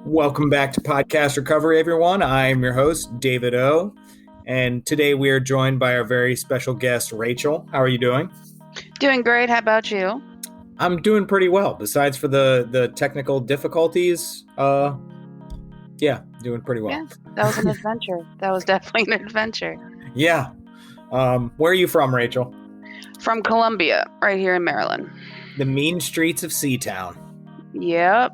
Welcome back to Podcast Recovery, everyone. I'm your host, David O. And today we are joined by our very special guest, Rachael. How are you doing? Doing great. How about you? I'm doing pretty well. Besides for the technical difficulties, doing pretty well. Yeah, that was an adventure. That was definitely an adventure. Yeah. Where are you from, Rachael? From Columbia, right here in Maryland. The mean streets of Seatown. Yep.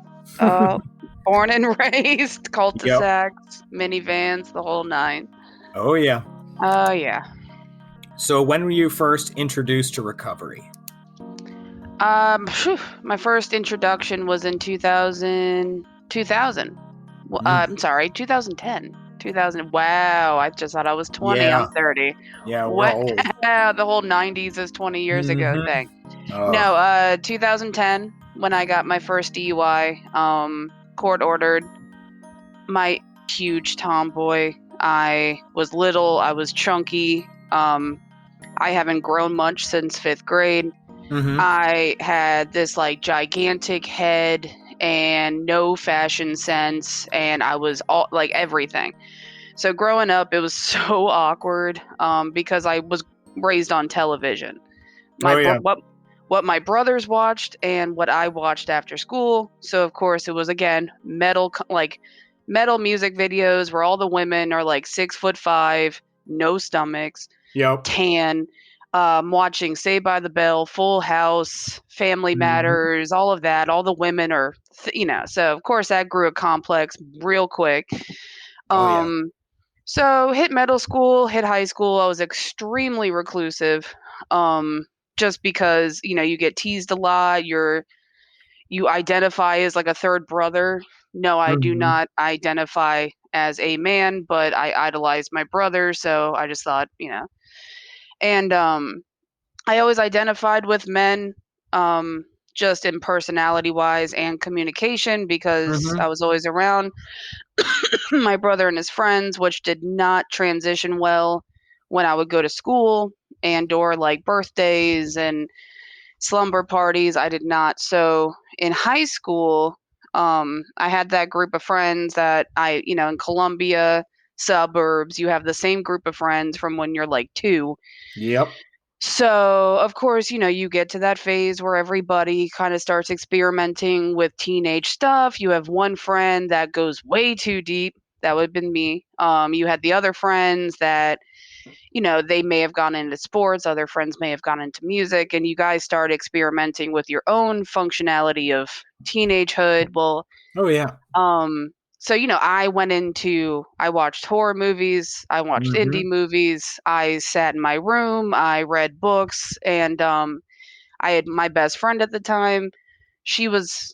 Born and raised, cul-de-sacs, minivans, the whole nine. Oh, yeah. Oh, yeah. So when were you first introduced to recovery? My first introduction was in 2000. I'm sorry, 2010. 2000. Wow, I just thought I was 20. Yeah. I'm 30. Yeah, we're old. The whole 90s is 20 years ago thing. No, 2010 when I got my first DUI, court ordered. My huge tomboy. I was little. I was chunky. I haven't grown much since 5th grade. I had this like gigantic head and no fashion sense, and I was all like everything. So growing up, it was so awkward because I was raised on television. What my brothers watched and what I watched after school. So of course it was again metal music videos where all the women are like 6'5", no stomachs, tan. Watching Saved by the Bell, Full House, Family Matters, all of that. All the women are, so of course that grew a complex real quick. So hit middle school, hit high school. I was extremely reclusive, just because, you get teased a lot. You identify as like a third brother. No, I do not identify as a man, but I idolize my brother. So I just thought, and I always identified with men, just in personality wise and communication because I was always around my brother and his friends, which did not transition well when I would go to school and or like birthdays and slumber parties. I did not. So in high school, I had that group of friends that in Columbia suburbs, you have the same group of friends from when you're like 2. Yep. So, of course, you get to that phase where everybody kind of starts experimenting with teenage stuff. You have one friend that goes way too deep. That would have been me. You had the other friends that, they may have gone into sports. Other friends may have gone into music. And you guys start experimenting with your own functionality of teenagehood. Well, so, I watched horror movies, I watched indie movies, I sat in my room, I read books, and I had my best friend at the time. She was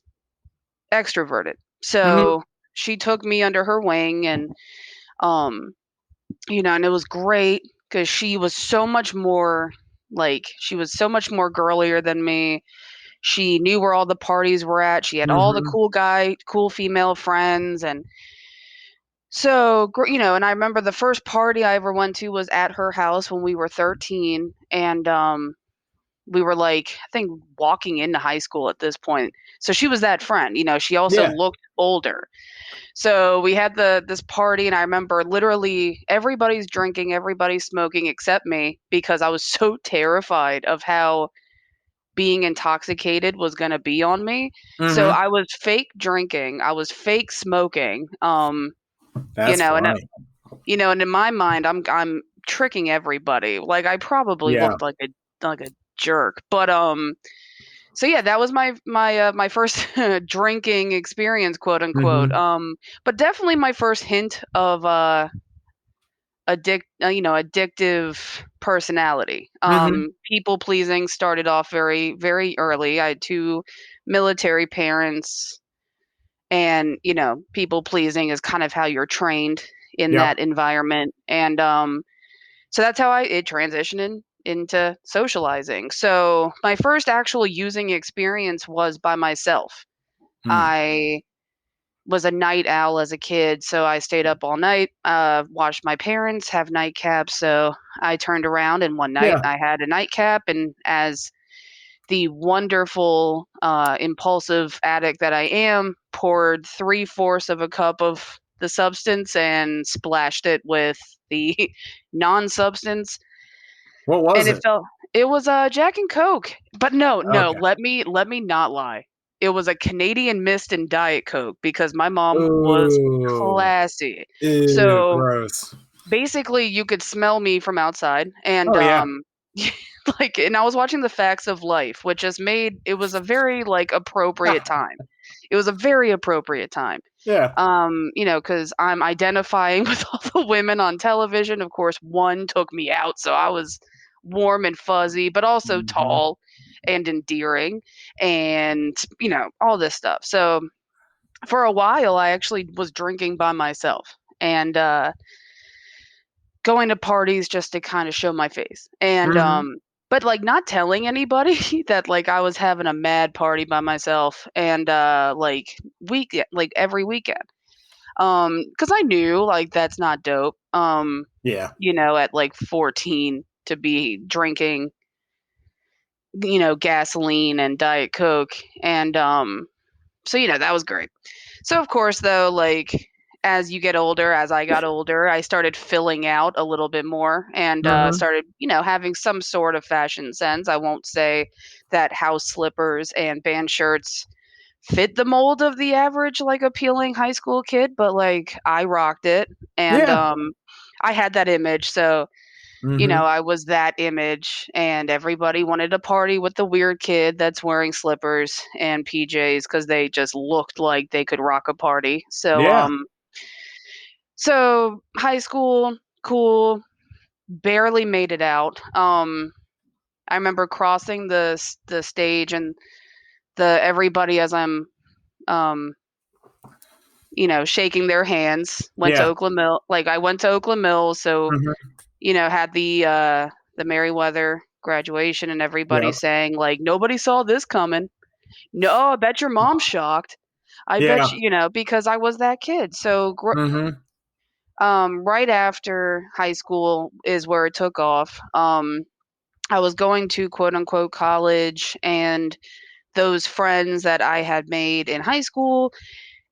extroverted. So she took me under her wing and, and it was great because she was so much more girlier than me. She knew where all the parties were at. She had all the cool female friends. And so, and I remember the first party I ever went to was at her house when we were 13. And we were like, I think walking into high school at this point. So she was that friend, she also looked older. So we had this party, and I remember literally everybody's drinking, everybody's smoking except me because I was so terrified of how being intoxicated was going to be on me. So I was fake drinking, I was fake smoking. That's funny. And in my mind, I'm tricking everybody. Like I probably looked like a jerk, but so yeah, that was my first drinking experience, quote unquote. But definitely my first hint of addictive personality. People pleasing started off very, very early. I had 2 military parents, and people pleasing is kind of how you're trained in that environment. And so that's how it transitioned into socializing. So my first actual using experience was by myself. I was a night owl as a kid, so I stayed up all night, watched my parents have nightcaps. So I turned around and one night I had a nightcap, and as the wonderful, impulsive addict that I am, poured 3/4 of a cup of the substance and splashed it with the non-substance, What and was it? it was Jack and Coke. But no, Okay. let me not lie. It was a Canadian Mist and Diet Coke because my mom was Ooh. classy. Ew, So gross. basically, you could smell me from outside, and Oh yeah. and I was watching The Facts of Life, which just made it was a very like appropriate time. It was a very appropriate time. Yeah. Because I'm identifying with all the women on television. Of course, one took me out, so I was warm and fuzzy, but also Mhm. tall and endearing, and all this stuff. So for a while, I actually was drinking by myself and going to parties just to kind of show my face, and Mhm. but like not telling anybody that like I was having a mad party by myself, and like every weekend. 'Cause I knew, like, that's not dope, Yeah. at, like, 14 to be drinking, gasoline and Diet Coke, and, so, that was great. So, of course, though, like, as I got older, I started filling out a little bit more and, Mhm. started, having some sort of fashion sense. I won't say that house slippers and band shirts fit the mold of the average, like, appealing high school kid, but, like, I rocked it, and, Yeah. I had that image, so, Mhm. I was that image, and everybody wanted to party with the weird kid that's wearing slippers and PJs because they just looked like they could rock a party. So, Yeah. high school, cool, barely made it out. I remember crossing the stage and everybody as I'm, um shaking their hands, went to Yeah. Oakland Mill like, I went to Oakland Mills, so, Mhm. had the Merriweather graduation and everybody Yep. saying, like, "Nobody saw this coming." "No, I bet your mom's shocked." I bet Yeah. because I was that kid. So, Mhm. right after high school is where it took off. I was going to quote unquote college, and those friends that I had made in high school,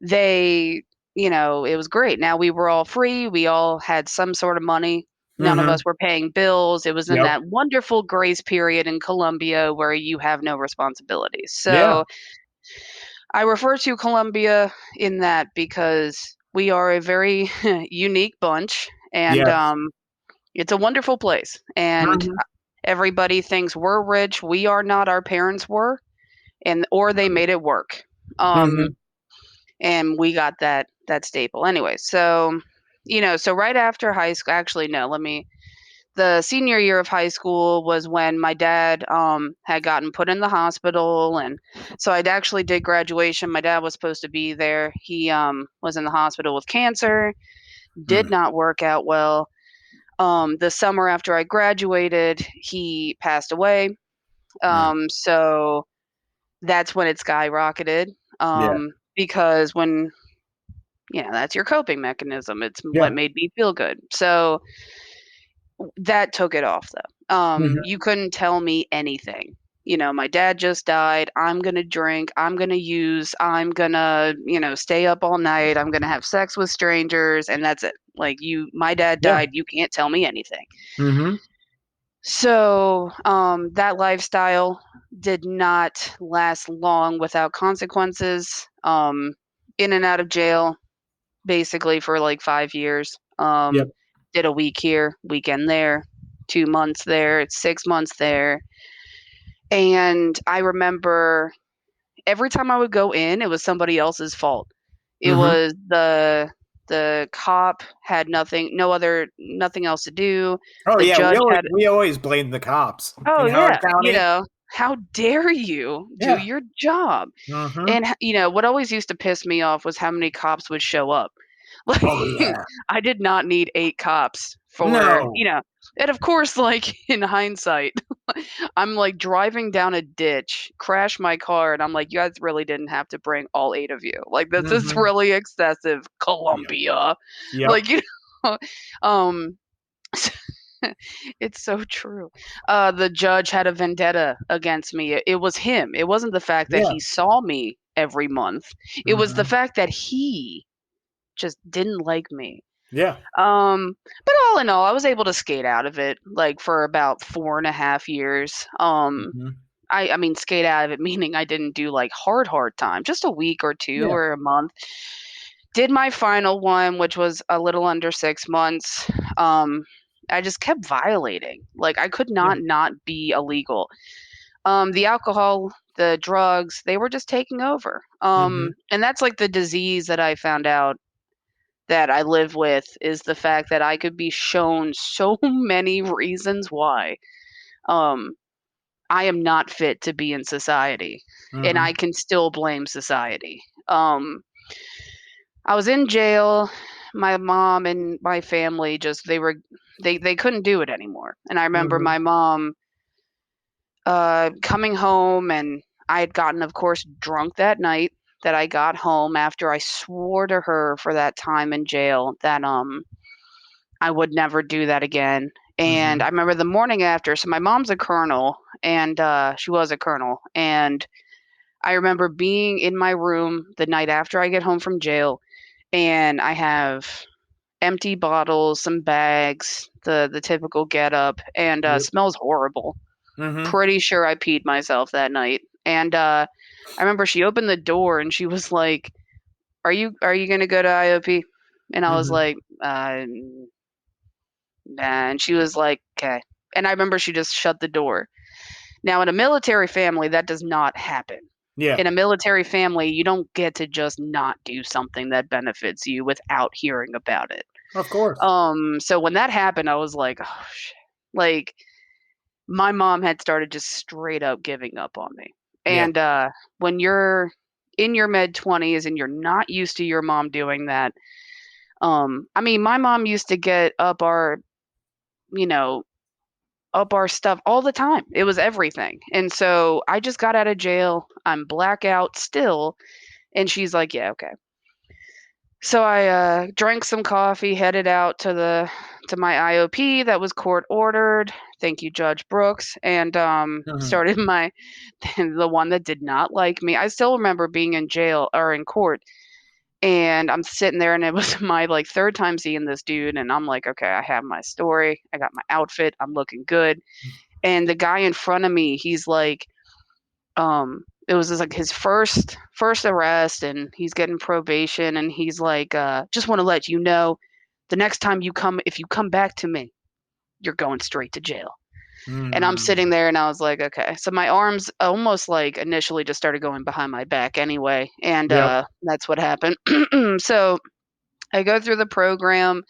they it was great. Now we were all free, we all had some sort of money. None of Mhm. us were paying bills. It was in Yep. that wonderful grace period in Colombia where you have no responsibilities. Yeah. So, I refer to Colombia in that because we are a very unique bunch, and, Yes. it's a wonderful place, and, Mhm. everybody thinks we're rich. We are not, our parents were, or they made it work. Um Mhm. and we got that staple anyway. So, so right after high school, actually no, let me the senior year of high school was when my dad had gotten put in the hospital, and so I actually did graduation. My dad was supposed to be there. He was in the hospital with cancer. Did Mm. not work out well. The summer after I graduated, he passed away. Mm. So that's when it skyrocketed. Yeah. Because when that's your coping mechanism. It's what Yeah. made me feel good. So that took it off though. Mhm. You couldn't tell me anything. My dad just died. I'm going to drink. I'm going to use. I'm going to, stay up all night. I'm going to have sex with strangers. And that's it. Like my dad Yeah. died. You can't tell me anything. Mhm. So that lifestyle did not last long without consequences. In and out of jail, basically for like 5 years. Yep. Did a week here, weekend there, 2 months there, 6 months there. And I remember every time I would go in, it was somebody else's fault. It Mhm. was the cop had nothing else to do. Oh The yeah, judge had we always blame the cops oh in Howard yeah, County. how dare you do Yeah. your job? Mhm. And what always used to piss me off was how many cops would show up. Like, Oh yeah. I did not need 8 cops for, No. and of course, like, in hindsight, I'm, like, driving down a ditch, crash my car, and I'm like, "You guys really didn't have to bring all 8 of you. Like, this is Mhm. really excessive, Yep. Columbia." Yep. Like, know? Um, It's so true. The judge had a vendetta against me. It was him. It wasn't the fact that Yeah. he saw me every month. It was the Hmm. fact that he just didn't like me. Yeah. But all in all, I was able to skate out of it like for about 4.5 years. Hmm. I mean, skate out of it meaning I didn't do like hard time, just a week or two Yeah. or a month. Did my final one, which was a little under 6 months. Um, I just kept violating. Like I could Yeah. not be illegal. The alcohol, the drugs, they were just taking over. Hmm. And that's like the disease that I found out that I live with is the fact that I could be shown so many reasons why um, I am not fit to be in society, and I Hmm. can still blame society. Um, I was in jail. My mom and my family just they couldn't do it anymore. And I remember Hmm. my mom coming home, and I had gotten, of course, drunk that night that I got home after I swore to her for that time in jail that I would never do that again. And I Hmm. remember the morning after, so my mom's a colonel, and she was a colonel, and I remember being in my room the night after I get home from jail, and I have empty bottles, some bags, the typical get up, and Yep. smells horrible. Hmm. Pretty sure I peed myself that night. And I remember she opened the door and she was like, "Are you gonna go to IOP?" And I was Hmm. like, nah. And she was like, "Okay." And I remember she just shut the door. Now, in a military family, that does not happen. Yeah. In a military family, you don't get to just not do something that benefits you without hearing about it. Of course. So when that happened, I was like, oh shit. Like my mom had started just straight up giving up on me. Yeah. And when you're in your mid 20s and you're not used to your mom doing that, I mean, my mom used to get you know, up our stuff all the time. It was everything. And so I just got out of jail. I'm blackout still. And she's like, yeah, okay. So I drank some coffee, headed out to my IOP that was court ordered. Thank you, Judge Brooks, and Hmm. started my the one that did not like me. I still remember being in jail or in court, and I'm sitting there, and it was my like third time seeing this dude, and I'm like, okay, I have my story, I got my outfit, I'm looking good, and the guy in front of me, he's like, it was just like his first arrest, and he's getting probation, and he's like, just want to let you know, the next time if you come back to me, you're going straight to jail. And I'm Hmm. sitting there and I was like, okay. So my arms almost like initially just started going behind my back anyway, and Yep. that's what happened. So I go through the program.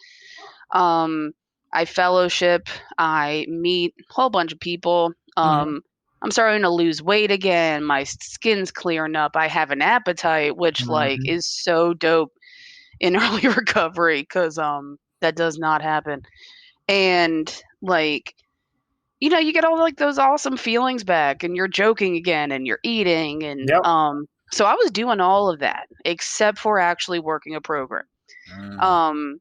um I fellowship, I meet a whole bunch of people. Hmm. I'm starting to lose weight again. My skin's clearing up. I have an appetite, which like Hmm. is so dope in early recovery because that does not happen. And like, you get all like those awesome feelings back, and you're joking again, and you're eating, and Yep. so I was doing all of that except for actually working a program. Hmm. Um,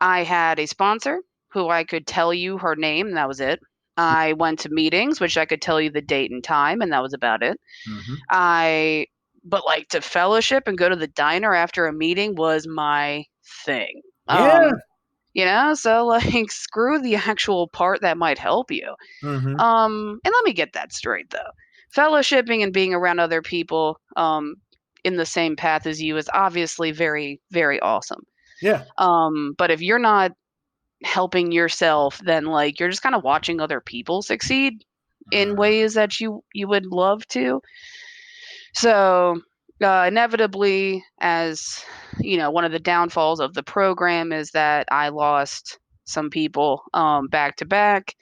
I had a sponsor who I could tell you her name, and that was it. I went to meetings, which I could tell you the date and time, and that was about it. Hmm. I but like to fellowship and go to the diner after a meeting was my thing. Yeah. So like screw the actual part that might help you. Hmm. And let me get that straight though. Fellowshipping and being around other people in the same path as you is obviously very, very awesome. Yeah. But if you're not helping yourself, then like you're just kind of watching other people succeed in ways that you would love to. So inevitably, as one of the downfalls of the program is that I lost some people back to back.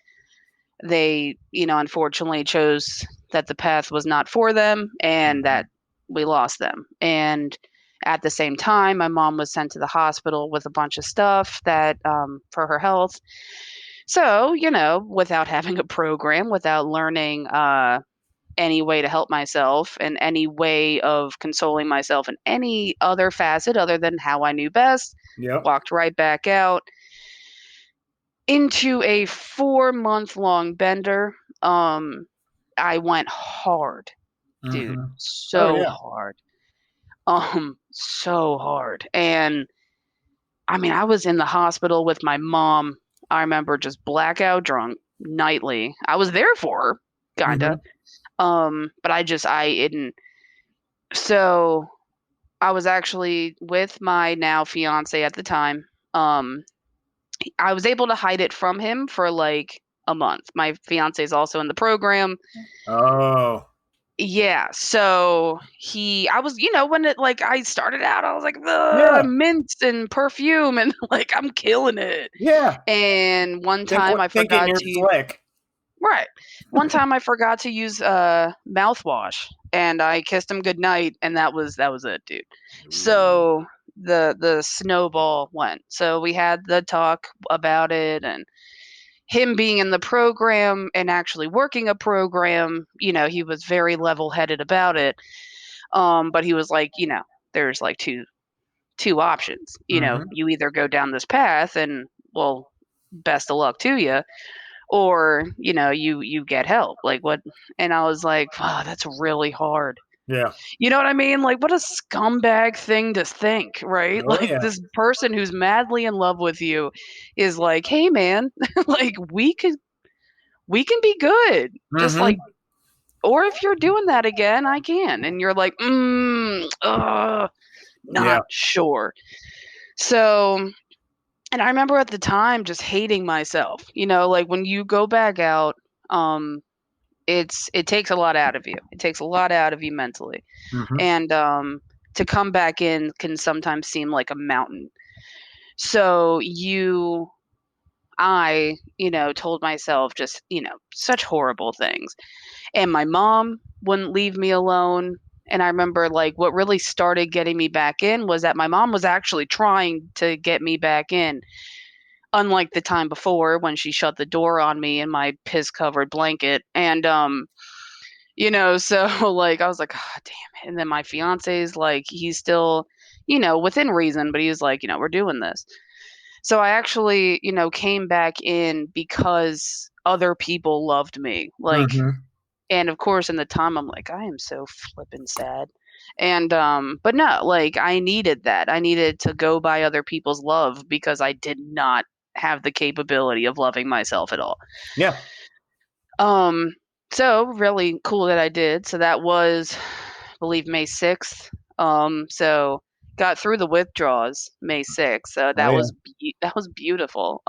They, unfortunately chose that the path was not for them and Hmm. that we lost them. And at the same time, my mom was sent to the hospital with a bunch of stuff that for her health. So, without having a program, without learning any way to help myself and any way of consoling myself in any other facet other than how I knew best, Yep. walked right back out. into a 4-month-long bender. I went hard, dude, Mm-hmm. Oh so yeah. hard. So hard. And I mean, I was in the hospital with my mom. I remember just blackout drunk nightly. I was there for her, Mm-hmm. kinda. But I didn't. So I was actually with my now fiance at the time. Um, I was able to hide it from him for like a month. My fiance is also in the program. Oh. Yeah, so I was, when I started out, I was like, the Yeah. mints and perfume and like I'm killing it. Yeah. And one time I Thinking forgot you're to slick. right. One time I forgot to use mouthwash and I kissed him goodnight and that was it, dude. So the snowball went. So we had the talk about it and him being in the program and actually working a program, he was very level-headed about it. But he was like, there's like two options. Mm-hmm. You either go down this path and well, best of luck to you, or you get help. Like what? And I was like, wow, that's really hard. Yeah. You know what I mean? Like, what a scumbag thing to think, right? Oh Like, yeah. this person who's madly in love with you is like, hey, man, like, we can be good. Just Mm-hmm. like, or if you're doing that again, I can. And you're like, Yeah. not sure. So, and I remember at the time just hating myself, like when you go back out, um, it takes a lot out of you. It takes a lot out of you mentally. Mm-hmm. And to come back in can sometimes seem like a mountain. So told myself just, such horrible things. And my mom wouldn't leave me alone. And I remember like what really started getting me back in was that my mom was actually trying to get me back in, unlike the time before when she shut the door on me in my piss covered blanket. And so like I was like, oh, damn it. And then my fiance's like, he's still, within reason, but he was like, we're doing this. So I actually, came back in because other people loved me. Like, Mm-hmm. and of course in the time I'm like, I am so flippin' sad. And but no, like I needed that. I needed to go by other people's love because I did not have the capability of loving myself at all. Yeah. Um so really cool that I did. So that was I believe May 6th. So got through the withdrawals May 6th. So Oh yeah. that was beautiful.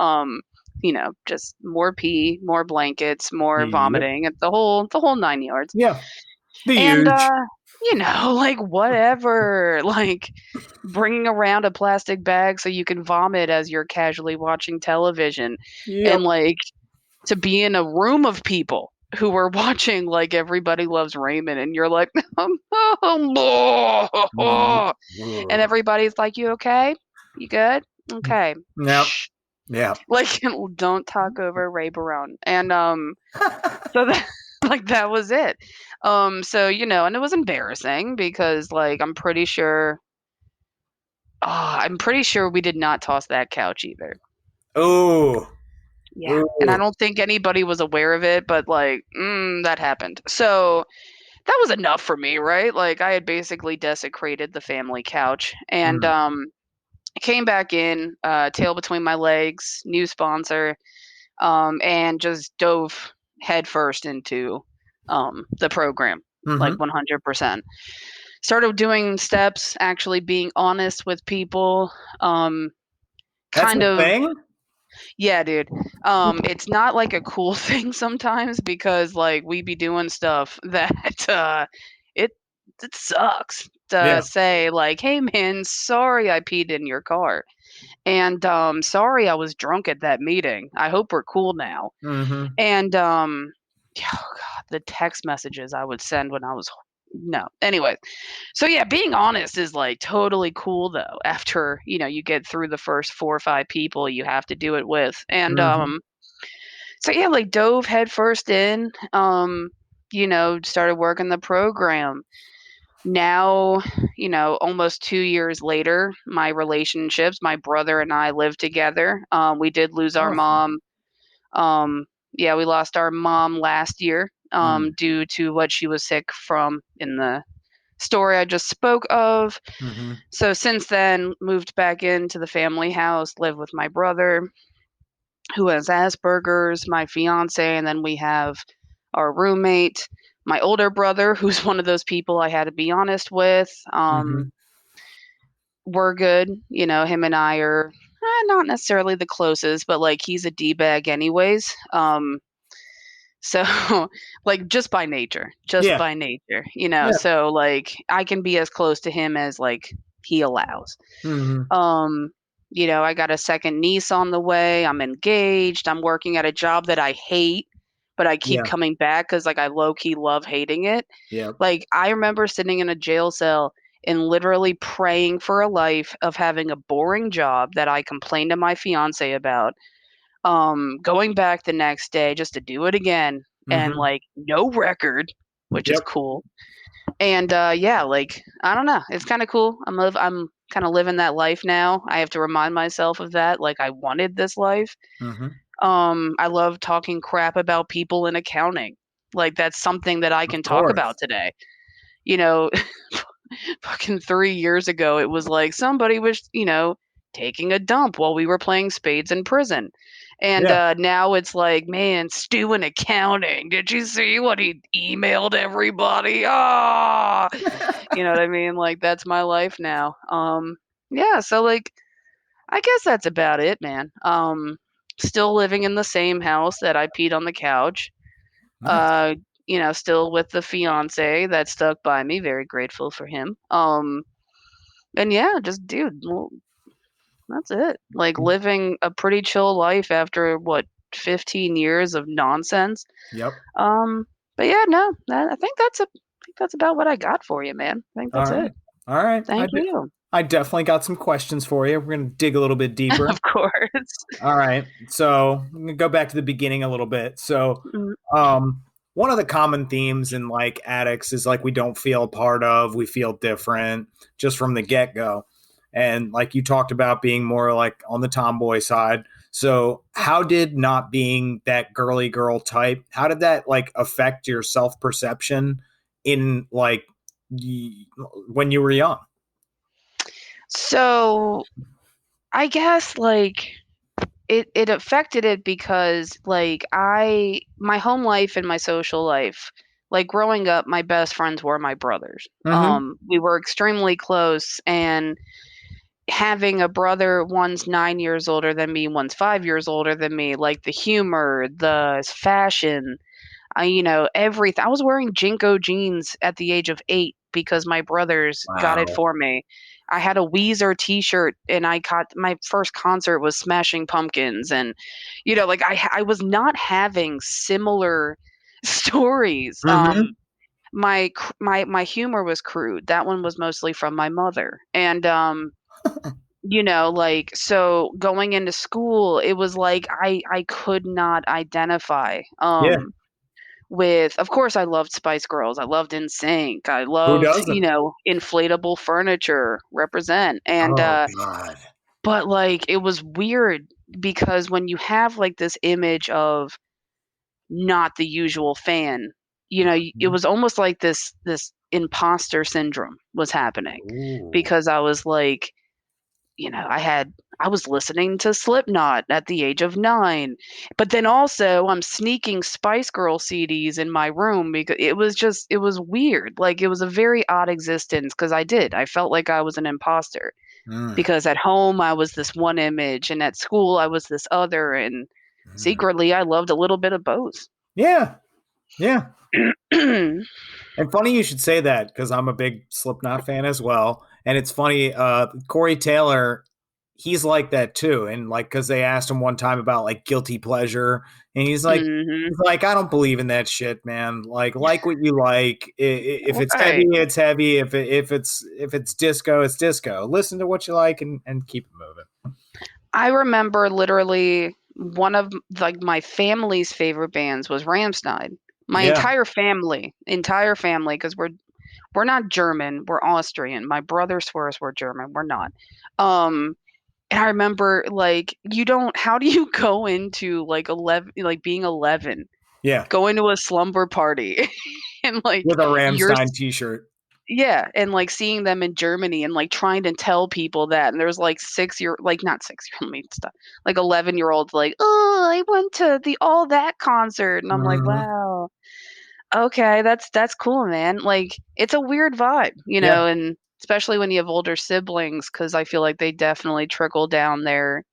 Just more pee, more blankets, more Yep. vomiting, and the whole 9 yards. Yeah. The And huge. like whatever, like bringing around a plastic bag so you can vomit as you're casually watching television, and Yep. like to be in a room of people who were watching like Everybody Loves Raymond, and you're like, and everybody's like, you okay? You good? Okay. Yep. Shh. Yeah. Like, don't talk over Ray Barone. And so that like that was it. So and it was embarrassing because like I'm pretty sure we did not toss that couch either. Oh. Yeah. And I Oh. don't think anybody was aware of it, but like that happened. So that was enough for me, right? Like I had basically desecrated the family couch and Mm. I came back in, tail between my legs, new sponsor, and just dove headfirst into the program, like Mm-hmm. 100%. Started doing steps, actually being honest with people. Um, That's kind a of, thing. yeah, dude. It's not like a cool thing sometimes because like we be doing stuff that it it sucks to Yeah. say like, hey man, sorry I peed in your car. And sorry I was drunk at that meeting. I hope we're cool now. Mm-hmm. And oh god, the text messages I would send when I was no. Anyway, so yeah, being honest is like totally cool though. After you get through the first 4 or 5 people you have to do it with, and Mm-hmm. so yeah, like dove headfirst in. Started working the program. Now, almost 2 years later, my relationships, my brother and I live together. We did lose our Awesome. mom Yeah, we lost our mom last year due to what she was sick from in the story I just spoke of. Mm-hmm. So since then, moved back into the family house, live with my brother who has Asperger's, my fiance, and then we have our roommate, my older brother, who's one of those people I had to be honest with. Mm-hmm. We're good. You know, him and I are not necessarily the closest, but like he's a D-bag anyways. So like just by nature, Yeah. Yeah. so like I can be as close to him as like he allows. Mm-hmm. Um, I got a second niece on the way. I'm engaged. I'm working at a job that I hate, but I keep Yeah. coming back because like I low key love hating it. Yeah. Like I remember sitting in a jail cell and literally praying for a life of having a boring job that I complained to my fiance about. Going back the next day just to do it again and Mm-hmm. like no record, which is Yep. cool. And yeah, like I don't know, it's kind of cool. I'm kind of living that life now. I have to remind myself of that. Like I wanted this life. Mm-hmm. I love talking crap about people in accounting. Like that's something that I Of can talk course. about today. You know, fucking 3 years ago, it was like somebody was, taking a dump while we were playing spades in prison. And Yeah. now it's like, man, Stu in accounting. Did you see what he emailed everybody? Ah, you know what I mean? Like that's my life now. Yeah, so like I guess that's about it, man. Still living in the same house that I peed on the couch. Nice. Uh, still with the fiance that stuck by me. Very grateful for him. And yeah, just dude, well, that's it. Like living a pretty chill life after what 15 years of nonsense. Yep. Um, but yeah, no, I think that's about what I got for you, man. I think All that's it. right. All right. Thank you. I definitely got some questions for you. We're going to dig a little bit deeper. Of course. All right. So I'm going to go back to the beginning a little bit. So, Mm, um, one of the common themes in like addicts is like we don't feel part of, we feel different just from the get go. And like you talked about being more like on the tomboy side. So, how did not being that girly girl type, how did that like affect your self perception in like when you were young? So I guess like it affected it because like my home life and my social life, like growing up, my best friends were my brothers. Mm-hmm. We were extremely close, and having a brother, one's 9 years older than me, one's 5 years older than me, like the humor, the fashion, everything. I was wearing Jinko jeans at the age of 8 because my brothers got it Wow. for me. I had a Weezer T-shirt, and I caught my first concert was Smashing Pumpkins, and like I was not having similar stories. Mm-hmm. My humor was crude. That one was mostly from my mother, and like so going into school, it was like I could not identify. Yeah. With of course I loved Spice Girls, I loved NSYNC, I Who loved, doesn't? inflatable furniture, represent, and Oh God. but like it was weird because when you have like this image of not the usual fan, it Mhm. was almost like this imposter syndrome was happening Ooh. because I was like, you know, I had I was listening to Slipknot at the age of 9, but then also I'm sneaking Spice Girl CDs in my room because it was weird. Like it was a very odd existence because I felt like I was an imposter Mm. because at home I was this one image and at school I was this other, and Mm. secretly I loved a little bit of both. Yeah. Yeah. And funny you should say that because I'm a big Slipknot fan as well. And it's funny, Corey Taylor, he's like that too. And like, because they asked him one time about like guilty pleasure, and Mhm. he's like, I don't believe in that shit, man. Like what you like. If it's heavy, Right. it's heavy. If it's disco, it's disco. Listen to what you like and keep it moving. I remember literally one of like my family's favorite bands was Rammstein. My Yeah. entire family, because we're not German, we're Austrian. My brother swears we're German, we're not. Um, And I remember, like, how do you go into, like, 11, like, being 11, Yeah. go into a slumber party and, like, With a you're Rammstein t-shirt. yeah, and, like, seeing them in Germany and, like, trying to tell people that, and there's, like, 6-year like, not 6-year let me stop, like, 11-year-olds like, "Oh, I went to the All That concert," and I'm like, Mhm. "Wow, okay, that's cool, man." Like, it's a weird vibe, Yeah. and especially when you have older siblings, because I feel like they definitely trickle down their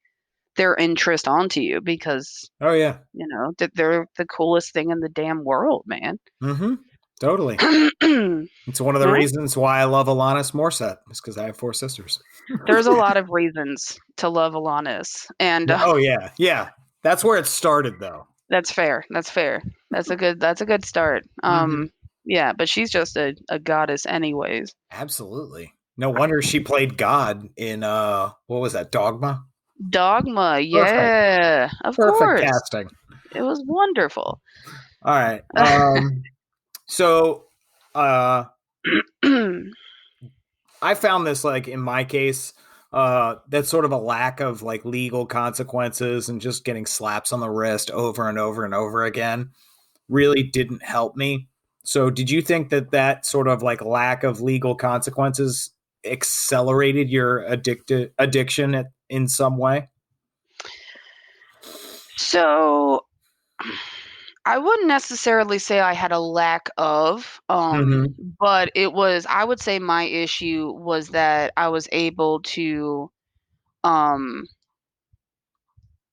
interest onto you because, Oh, yeah. they're the coolest thing in the damn world, man. Mhm. Totally. It's one of the Yeah. reasons why I love Alanis Morissette is because I have 4 sisters. There's a lot of reasons to love Alanis, and, Oh, yeah. Yeah. That's where it started, though. that's fair, that's fair. That's a good start. Mhm. Yeah, but she's just a goddess anyways. Absolutely. No wonder she played God in, what was that, Dogma? Dogma, Perfect. yeah, of Perfect course. casting. It was wonderful. Alright, so, uh, I found this, like, in my case, that's sort of a lack of, like, legal consequences and just getting slaps on the wrist over and over and over again really didn't help me. So, did you think that that sort of, like, lack of legal consequences accelerated your addiction in some way? So, I wouldn't necessarily say I had a lack of, Mhm. but I would say my issue was that I was able to, um,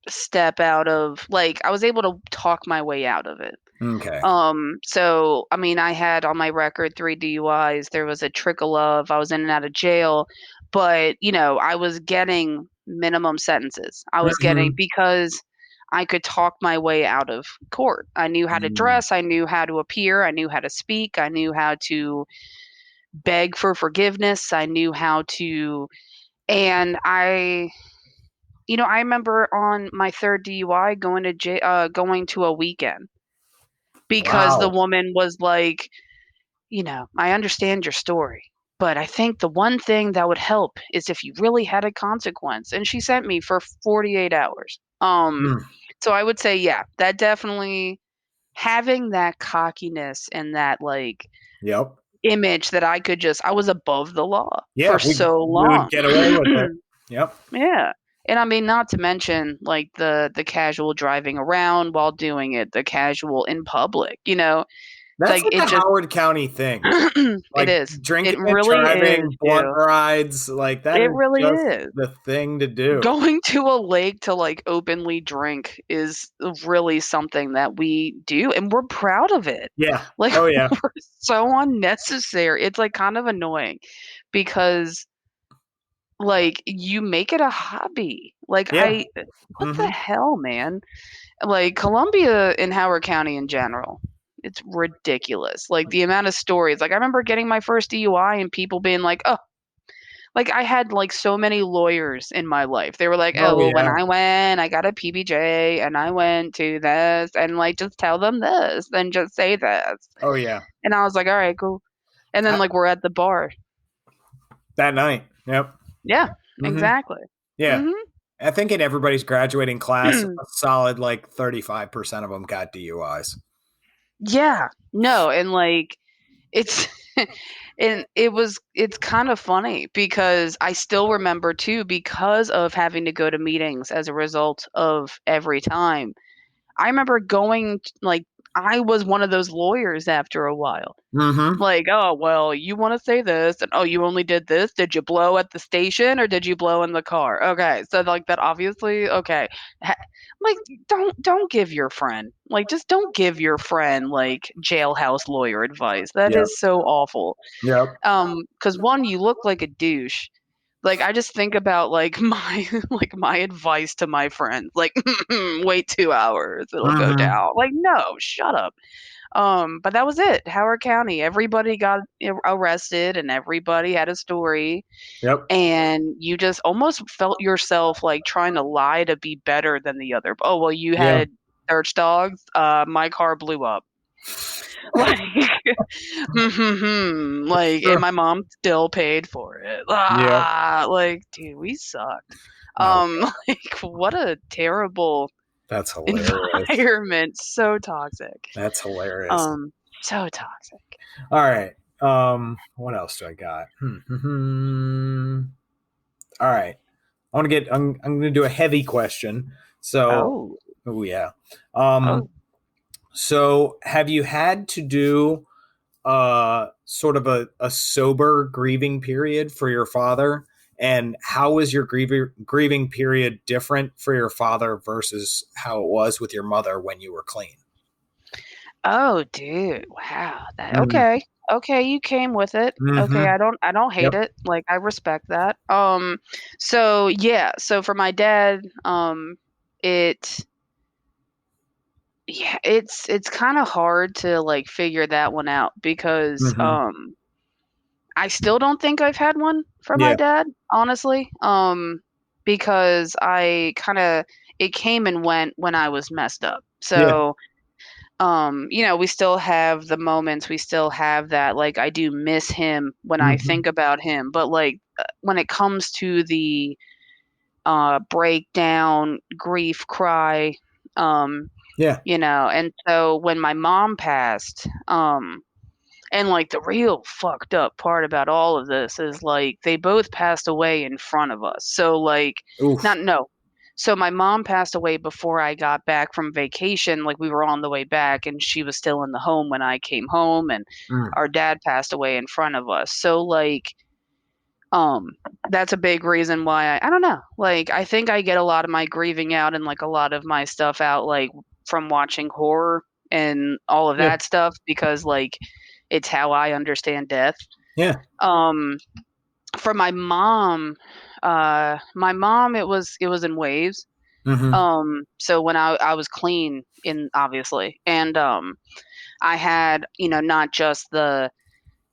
step out of like, I was able to talk my way out of it. Okay. So, I mean, I had on my record 3 DUIs, there was a trickle of I was in and out of jail, but, I was getting minimum sentences. I was getting Mhm. because I could talk my way out of court. I knew how to Mm. dress, I knew how to appear, I knew how to speak, I knew how to beg for forgiveness, I knew how to and I remember on my 3rd DUI going to a weekend because the Wow. woman was like, "I understand your story, but I think the one thing that would help is if you really had a consequence." And she sent me for 48 hours. Mm. So I would say, yeah, that definitely having that cockiness and that like Yep. image that I was above the law Yeah, for we so we would long. get away with it. Yep. Yeah. And I mean, not to mention like the casual driving around while doing it, the casual in public, That's like like it a just Howard County thing. it Like, is. It drinking and really is, driving, blunt too. rides, like, that It is really just is. the thing to do. Going to a lake to, like, openly drink is really something that we do, and we're proud of it. Yeah. Like, Oh, yeah. we're so unnecessary. It's, like, kind of annoying because, like, you make it a hobby. Like, Yeah. what the Mhm. hell, man? Like, Columbia and Howard County in general, it's ridiculous. Like, the amount of stories. Like, I remember getting my first DUI and people being like, "Oh." Like, I had, like, so many lawyers in my life. They were like, "Oh, Oh, well, when yeah. I went, I got a PBJ, and I went to this, and, like, just tell them this, then just say this." Oh, yeah. And I was like, "Alright, cool." And then, I like, we're at the bar. that night. Yep. Yeah, Mhm. exactly. Yeah. Mhm. I think in everybody's graduating class, a solid, like, 35% of them got DUIs. Yeah. No, and, like, it's and it's kind of funny because I still remember too because of having to go to meetings as a result of every time. I remember like, I was one of those lawyers after a while. Mhm. Like, "Oh, well, you wanna say this, and, oh, you only did this? Did you blow at the station or did you blow in the car? Okay, so, like, that obviously okay." Ha like, don't give your friend just don't give your friend, like, jailhouse lawyer advice. That Yep. is so awful. Yep. 'Cause 1, you look like a douche. Like, I just think about, like, my my advice to my friends, like, "Wait 2 hours, it'll go Mhm. down." Like, "No, shut up." But that was it, Howard County. Everybody got arrested and everybody had a story, Yep. and you just almost felt yourself, like, trying to lie to be better than the other. "Oh, well, you Yeah. had search dogs? My car blew up." Like, like, and my mom still paid for it. Yeah. Like, dude, we sucked. Oh, Like, what a terrible that's hilarious. environment. So toxic. That's hilarious. Um, so toxic. All right. What else do I got? All right. I'm gonna do a heavy question. So, Oh, oh yeah. Um, oh. so have you had to do sort of a sober grieving period for your father? And how was your grieving period different for your father versus how it was with your mother when you were clean? Oh, dude. Wow. That Mm-hmm. okay. Okay, you came with it. Okay, Mm-hmm. I don't hate Yep. it. Like I respect that. So yeah, so for my dad, it yeah, it's kind of hard to like figure that one out because Mm-hmm. I still don't think I've had one for my Yeah. dad, honestly. Because I kind of it came and went when I was messed up. Yeah. So we still have the moments, we still have that, like, I do miss him when I Mm-hmm. think about him, but, like, when it comes to the, breakdown, grief, cry, um, Yeah. and so when my mom passed, and, like, the real fucked up part about all of this is, like, they both passed away in front of us. So, like, Oof. not no. So my mom passed away before I got back from vacation. Like, we were on the way back, and she was still in the home when I came home, and Mm. our dad passed away in front of us. So, like, um, that's a big reason why I don't know. Like, I think I get a lot of my grieving out and, like, a lot of my stuff out, like, from watching horror and all of Yeah. that stuff because, like, it's how I understand death. Yeah. Um, for my mom, it was in waves. Mm-hmm. So when I was clean in obviously, and I had not just the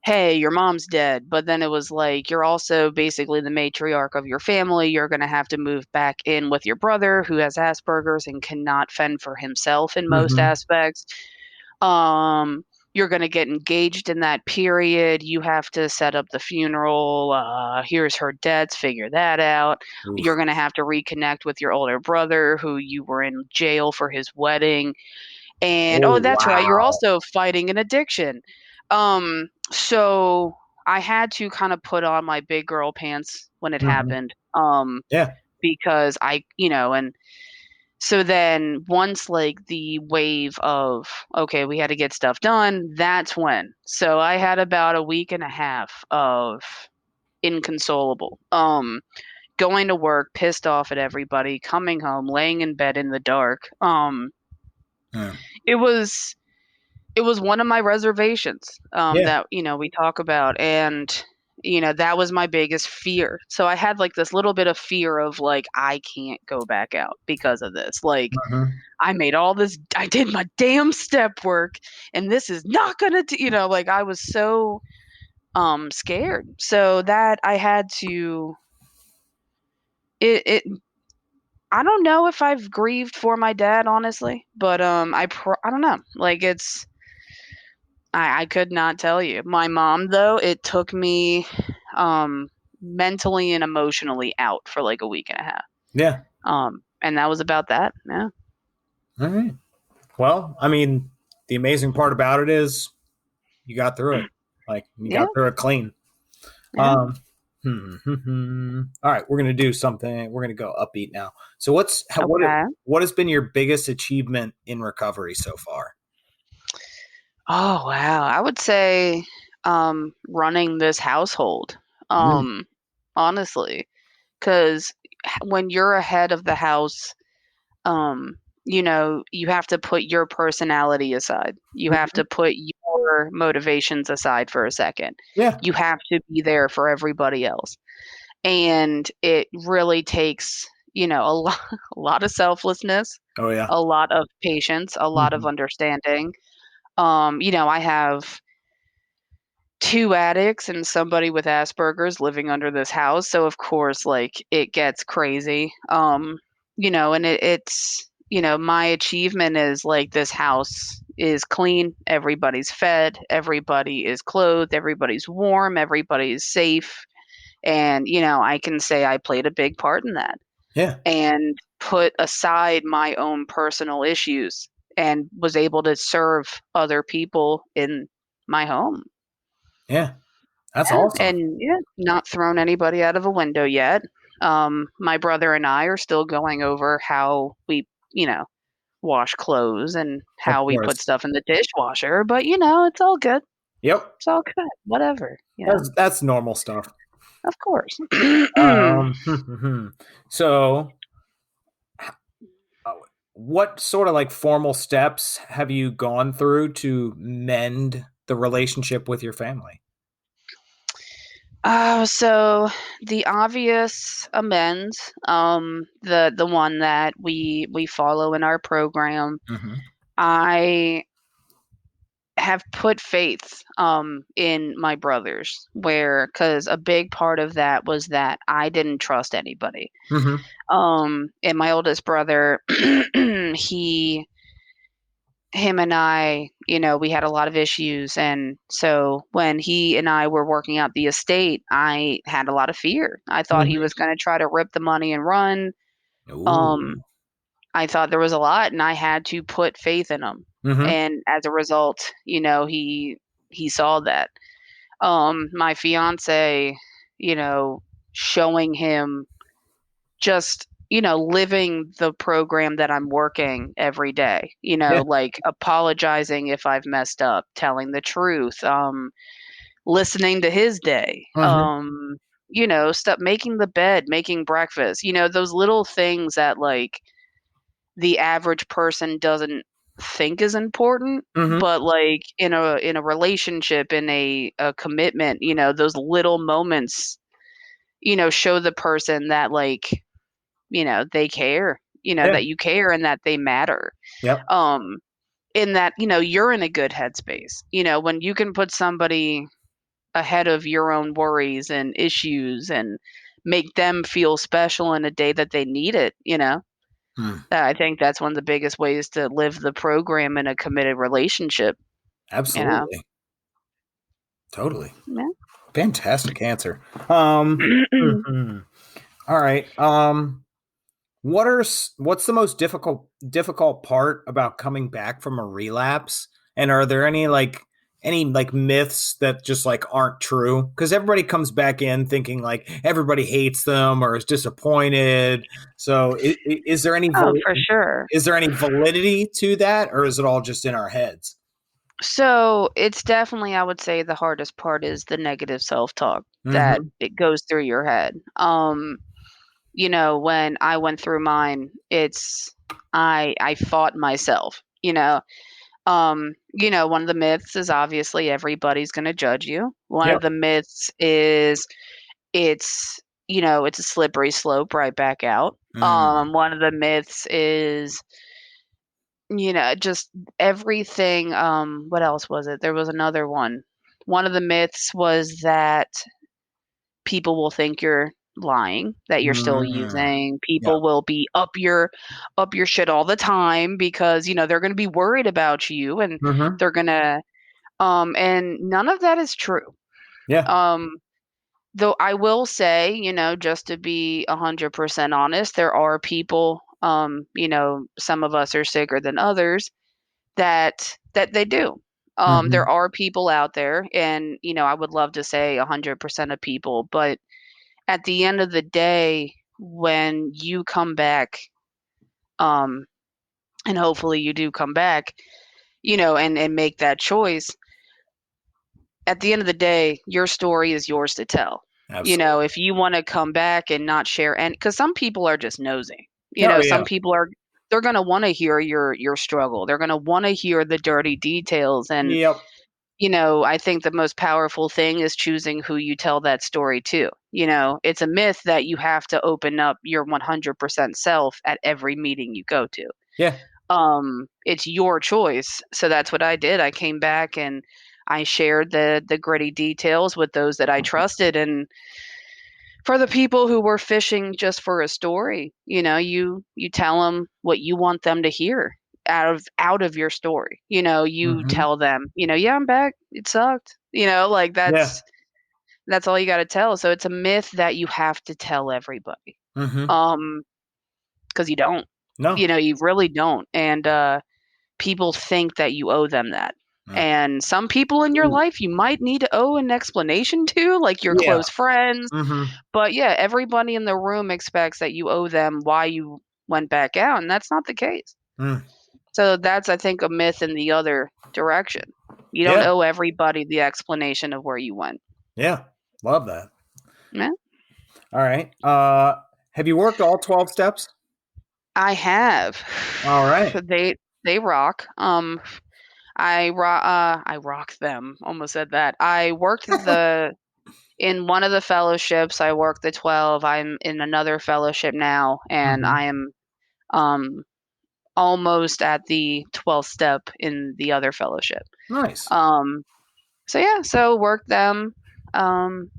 hey, your mom's dead, but then it was like you're also basically the matriarch of your family. You're going to have to move back in with your brother who has Asperger's and cannot fend for himself in most Mm-hmm. aspects. Um, you're gonna get engaged in that period. You have to set up the funeral. Here's her debts. Figure that out. You're Oof. gonna have to reconnect with your older brother, who you were in jail for his wedding. And Oh oh, that's right. You're wow. also fighting an addiction. So I had to kind of put on my big girl pants when it Mm-hmm. happened. Yeah. Because and so then once like the wave of, okay, we had to get stuff done, that's when. So I had about a week and a half of inconsolable. Going to work, pissed off at everybody, coming home, laying in bed in the dark. Yeah. It was it was one of my reservations Yeah. that we talk about, and that was my biggest fear. So I had like this little bit of fear of like I can't go back out because of this. Like Mm-hmm. I did my damn step work and this is not gonna like I was so scared. So that I had to it I don't know if I've grieved for my dad honestly, but I don't know. Like I could not tell you. My mom though, it took me mentally and emotionally out for like a week and a half. Yeah. And that was about that. Yeah. All right. Well, I mean, the amazing part about it is you got through it. Like you Yeah. got through it clean. Yeah. Um, All right, we're gonna do something. We're gonna go upbeat now. So, Okay. what has been your biggest achievement in recovery so far? Oh, wow. I would say, running this household, Mm, um, honestly, 'cause when you're ahead of the house, you have to put your personality aside. You have mhm. to put your motivations aside for a second. Yeah. You have to be there for everybody else. And it really takes, a lot, a lot of selflessness, Oh yeah. a lot of patience, a lot of Mhm. understanding. I have 2 addicts and somebody with Asperger's living under this house, so of course, like, it gets crazy. And it's my achievement is, like, this house, is clean, everybody's fed, everybody is clothed, everybody's warm, everybody's safe. And, I can say I played a big part in that Yeah. and put aside my own personal issues and was able to serve other people in my home. Yeah. That's Yeah, awesome. and not thrown anybody out of a window yet. My brother and I are still going over how we, wash clothes and Of how we put course. stuff in the dishwasher, but it's all good. Yep. It's all good. Whatever, That's normal stuff. Of course. So, uh, what sort of like formal steps have you gone through to mend the relationship with your family? So the obvious amends, the one that we follow in our program, Mm-hmm. I have put faith in my brothers, where because a big part of that was that I didn't trust anybody. Mm-hmm. And my oldest brother, he him and I, we had a lot of issues. And so when he and I were working out the estate, I had a lot of fear. I thought he Mm-hmm. was going to try to rip the money and run. Um, Ooh. I thought there was a lot, and I had to put faith in him. Mm-hmm. And as a result, he saw that. My fiance, showing him just living the program that I'm working every day, Yeah. like apologizing if I've messed up, telling the truth, listening to his day, Mm-hmm. stuff, making the bed, making breakfast, those little things that like the average person doesn't think is important, Mm-hmm. but like in a relationship, in a commitment, those little moments, show the person that like they care, Yeah. that you care and that they matter. Yep. Um, in that, you're in a good headspace. When you can put somebody ahead of your own worries and issues and make them feel special in a day that they need it, Mm. I think that's one of the biggest ways to live the program in a committed relationship, you know. Absolutely. Totally. Yeah. Fantastic answer. Mhm. All right. What's the most difficult part about coming back from a relapse? And are there any myths that just like aren't true? Because everybody comes back in thinking like everybody hates them or is disappointed. So is there Oh, for sure. any validity to that, or is it all just in our heads? So it's definitely, I would say, the hardest part is the negative self-talk that Mm-hmm. it goes through your head. When I went through mine, I fought myself, one of the myths is obviously everybody's going to judge you. One of Yep. the myths is it's a slippery slope right back out. Mm. One of the myths is, just everything. What else was it? There was another one. One of the myths was that people will think you're lying, that you're still Mm. using. Yep. People will be up your shit all the time because, they're going to be worried about you, and Mm-hmm. they're going to and none of that is true. Yeah. Um though I will say, just to be 100% honest, there are people, some of us are sicker than others, that they do. Mm-hmm. There are people out there, and I would love to say 100% of people, but at the end of the day, when you come back, um, and hopefully you do come back, and make that choice, at the end of the day, your story is yours to tell. Absolutely. If you want to come back and not share, and because some people are just nosy, Oh some yeah. people they're going to want to hear your struggle. They're going to want to hear the dirty details. And, Yep. I think the most powerful thing is choosing who you tell that story to. It's a myth that you have to open up your 100% self at every meeting you go to. Yeah. It's your choice. So that's what I did. I came back and I shared the gritty details with those that I trusted. And for the people who were fishing just for a story, you tell them what you want them to hear. out of your story. You know, you Mm-hmm. tell them, you know, yeah, I'm back. It sucked. You know, like Yeah. that's all you got to tell. So it's a myth that you have to tell everybody. Mm-hmm. Because you don't. No. You know, you really don't. And people think that you owe them that. Mm. And some people in your life you might need to owe an explanation to, like your Yeah. close friends. Mm-hmm. But yeah, everybody in the room expects that you owe them why you went back out, and that's not the case. Mm. So that's, I think, a myth in the other direction. You don't Yeah. owe everybody the explanation of where you went. Yeah. Love that. Yeah. All right. Have you worked all 12 steps? I have. All right. They rock. I rock them. Almost said that. I worked in one of the fellowships. I worked the 12. I'm in another fellowship now, and Mm-hmm. I am almost at the 12th step in the other fellowship. Nice. So yeah, so work them, and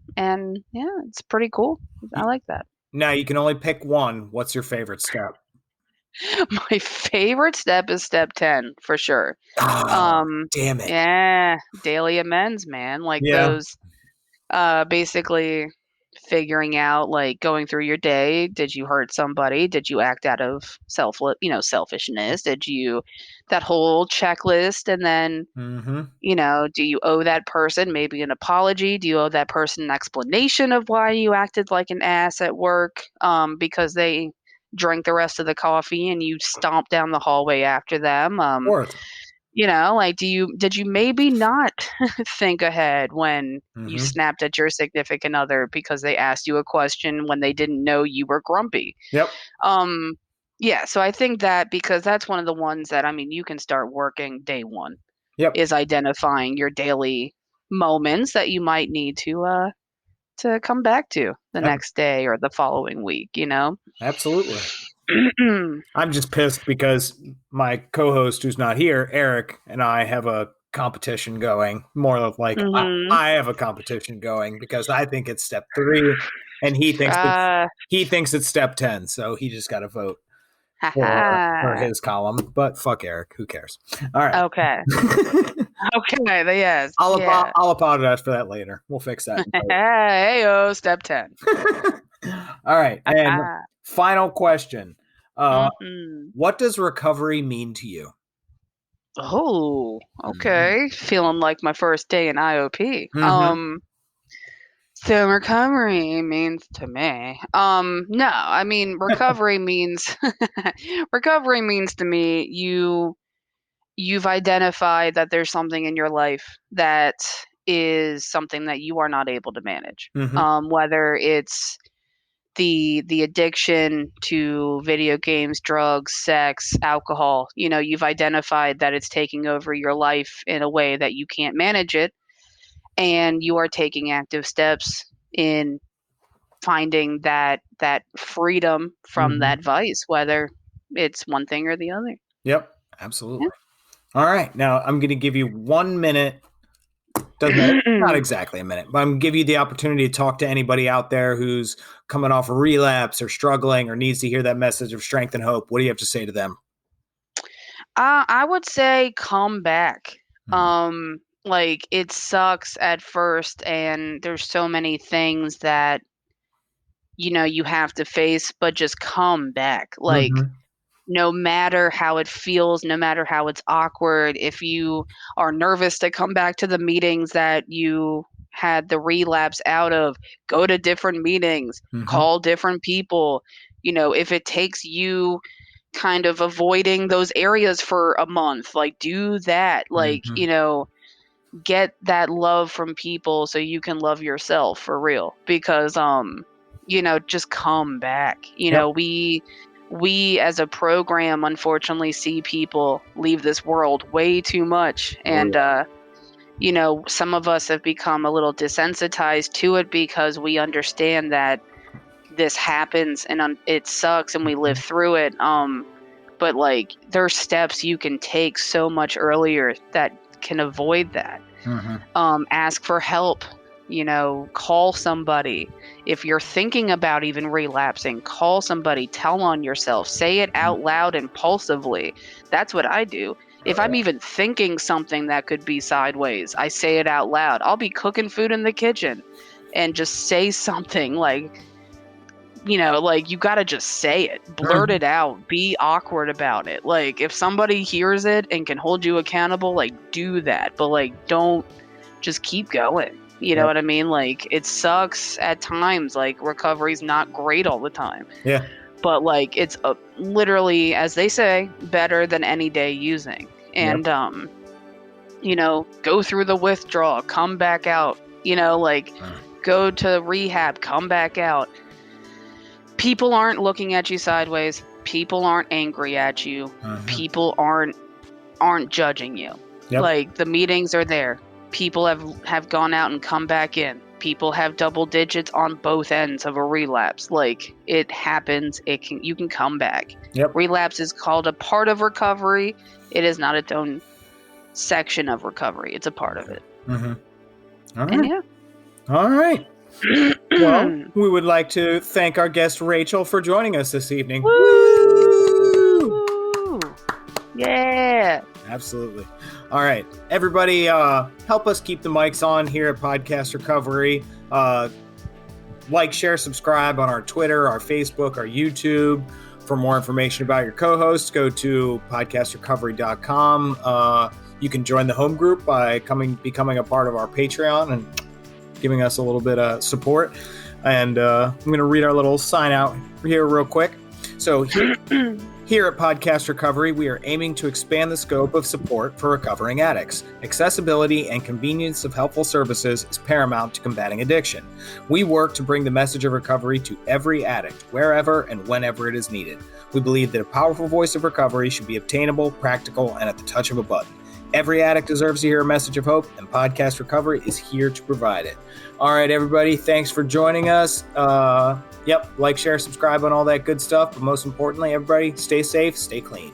yeah, it's pretty cool. I like that. Now you can only pick one. What's your favorite step? My favorite step is step 10 for sure. Oh, damn it. Yeah, daily amends, man. Like Yeah. those, basically figuring out, like going through your day. Did you hurt somebody? Did you act out of selfishness? Did you, that whole checklist, and then Mm-hmm. do you owe that person maybe an apology? Do you owe that person an explanation of why you acted like an ass at work because they drank the rest of the coffee and you stomped down the hallway after them? Fourth. Like did you maybe not think ahead when you Mm-hmm. snapped at your significant other because they asked you a question when they didn't know you were grumpy? Yep. Yeah, so I think that, because that's one of the ones that, I mean, you can start working day one, Yep. is identifying your daily moments that you might need to come back to the next day or the following week, Absolutely. I'm just pissed because my co-host, who's not here, Eric, and I have a competition going. More of like Mhm. I have a competition going because I think it's step 3, and he thinks it's step 10. So he just got to vote for his column. But fuck Eric, who cares? All right. Okay. Okay, yes. I'll apologize for that later. We'll fix that. Hey, step 10. All right. And final question. Mhm. What does recovery mean to you? Oh, okay. Feeling like my first day in IOP. Mm-hmm. So recovery means to me, no, I mean, recovery means recovery means to me, you've identified that there's something in your life that is something that you are not able to manage. Mm-hmm. Whether it's the addiction to video games, drugs, sex, alcohol, you've identified that it's taking over your life in a way that you can't manage it, and you are taking active steps in finding that freedom from that vice, whether it's one thing or the other. Yep, absolutely. Yeah. All right, now I'm going to give you 1 minute. Not exactly a minute, but I'm going to give you the opportunity to talk to anybody out there who's coming off a relapse or struggling or needs to hear that message of strength and hope. What do you have to say to them? I would say come back. Like, it sucks at first, and there's so many things that you have to face, but just come back. Like, no matter how it feels, no matter how it's awkward, if you are nervous to come back to the meetings that you had the relapse out of, go to different meetings, call different people. If it takes you kind of avoiding those areas for a month, like, do that. Like, get that love from people so you can love yourself for real, because just come back. We as a program unfortunately see people leave this world way too much, and some of us have become a little desensitized to it because we understand that this happens and it sucks and we live through it, but like, there's steps you can take so much earlier that can avoid that. Ask for help. Call somebody. If you're thinking about even relapsing, call somebody, tell on yourself, say it out loud impulsively. That's what I do. If I'm even thinking something that could be sideways, I say it out loud. I'll be cooking food in the kitchen and just say something like, you got to just say it, blurt it out, be awkward about it. Like, if somebody hears it and can hold you accountable, do that. But don't just keep going. You know what I mean? It sucks at times. Recovery's not great all the time. Yeah. But it's literally, as they say, better than any day using. And go through the withdrawal, come back out. Go to rehab, come back out. People aren't looking at you sideways. People aren't angry at you. People aren't judging you. The meetings are there. People have gone out and come back in. People have double digits on both ends of a relapse. It happens. You can come back. Relapse is called a part of recovery. It is not its own section of recovery. It's a part of it. All right. All right. Well, we would like to thank our guest Rachael for joining us this evening. Woo! Yeah. Absolutely. All right, everybody, help us keep the mics on here at Podcast Recovery. Like, share, subscribe on our Twitter, our Facebook, our YouTube. For more information about your co-hosts, go to podcastrecovery.com. You can join the home group by becoming a part of our Patreon and giving us a little bit of support. And I'm going to read our little sign out here real quick. So here at Podcast Recovery, we are aiming to expand the scope of support for recovering addicts. Accessibility and convenience of helpful services is paramount to combating addiction. We work to bring the message of recovery to every addict, wherever and whenever it is needed. We believe that a powerful voice of recovery should be obtainable, practical, and at the touch of a button. Every addict deserves to hear a message of hope, and Podcast Recovery is here to provide it. All right, everybody, thanks for joining us. Like, share, subscribe on all that good stuff. But most importantly, everybody, stay safe, stay clean.